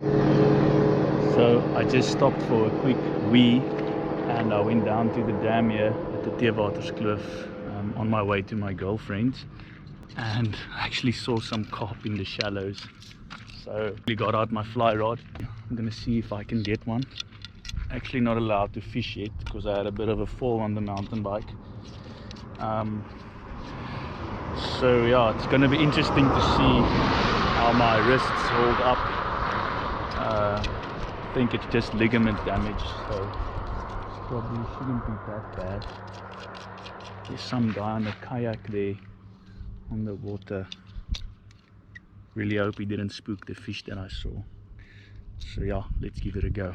So I just stopped for a quick wee and I went down to the dam here at the Theewaterskloof on my way to my girlfriend's, and I actually saw some carp in the shallows. So I got out my fly rod. I'm gonna see if I can get one. Actually not allowed to fish yet because I had a bit of a fall on the mountain bike. So yeah, it's gonna be interesting to see how my wrists hold up. I think it's just ligament damage, so probably shouldn't be that bad. There's some guy on the kayak there on the water. Really hope he didn't spook the fish that I saw. So yeah, let's give it a go.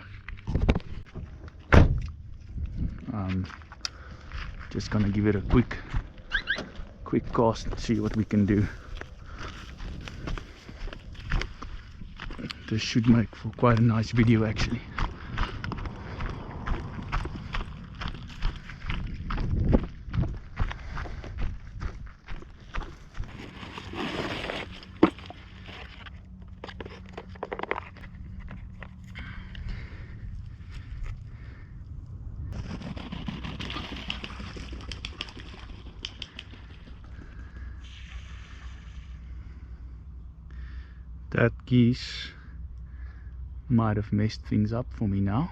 Just gonna give it a quick cast and see what we can do. This should make for quite a nice video actually. That geese might have messed things up for me now.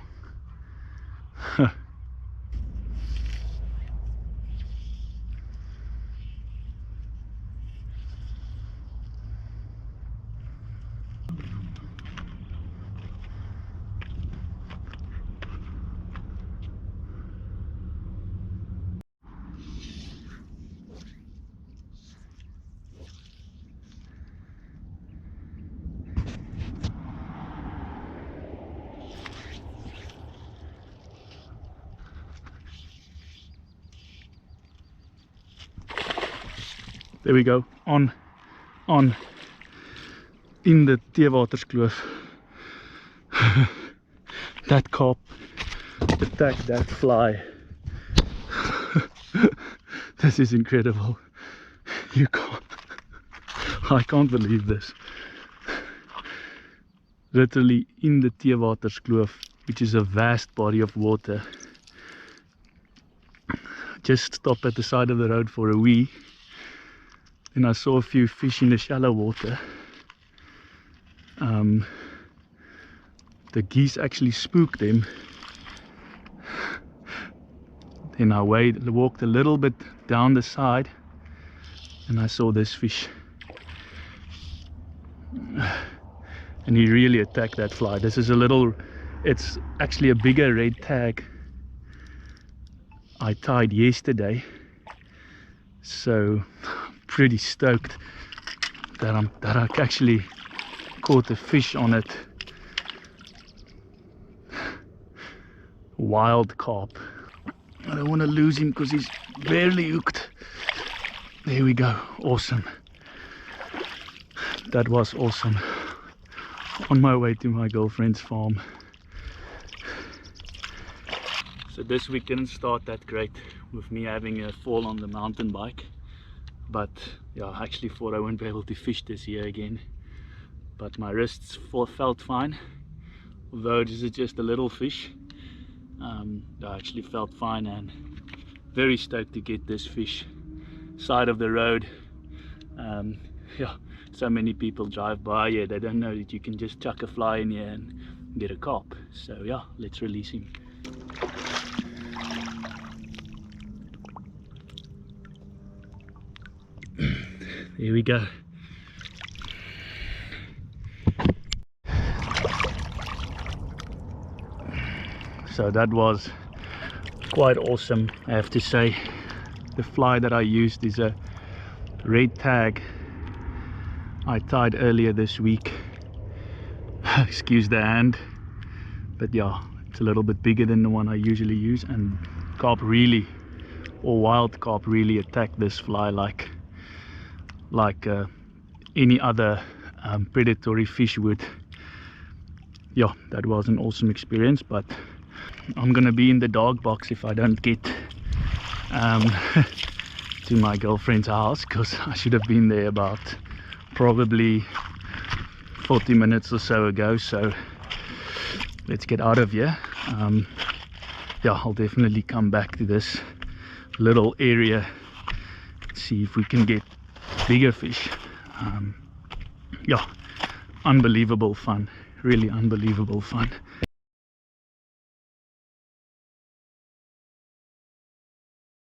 There we go, on in the Theewaterskloof. That carp attacked that fly. This is incredible. You can't, I can't believe this. Literally in the Theewaterskloof, which is a vast body of water. Just stopped at the side of the road for a wee. And I saw a few fish in the shallow water. The geese actually spooked them. Then I walked a little bit down the side and I saw this fish. And he really attacked that fly. This is it's actually a bigger red tag I tied yesterday. So pretty stoked that I actually caught a fish on it. Wild carp. I don't want to lose him because he's barely hooked. There we go. Awesome. That was awesome. On my way to my girlfriend's farm. So this week didn't start that great with me having a fall on the mountain bike. But yeah, I actually thought I wouldn't be able to fish this year again. But my wrists felt fine. Although this is just a little fish. I actually felt fine and very stoked to get this fish. Side of the road. Yeah, so many people drive by here. They don't know that you can just chuck a fly in here and get a carp. So yeah, let's release him. Here we go. So that was quite awesome, I have to say. The fly that I used is a red tag I tied earlier this week. Excuse the hand, but yeah, it's a little bit bigger than the one I usually use, and carp really, or wild carp really attack this fly like any other predatory fish would. Yeah, that was an awesome experience, but I'm gonna be in the dog box if I don't get to my girlfriend's house, because I should have been there about probably 40 minutes or so ago, so let's get out of here. Yeah, I'll definitely come back to this little area, see if we can get bigger fish. Yeah, unbelievable fun, really unbelievable fun.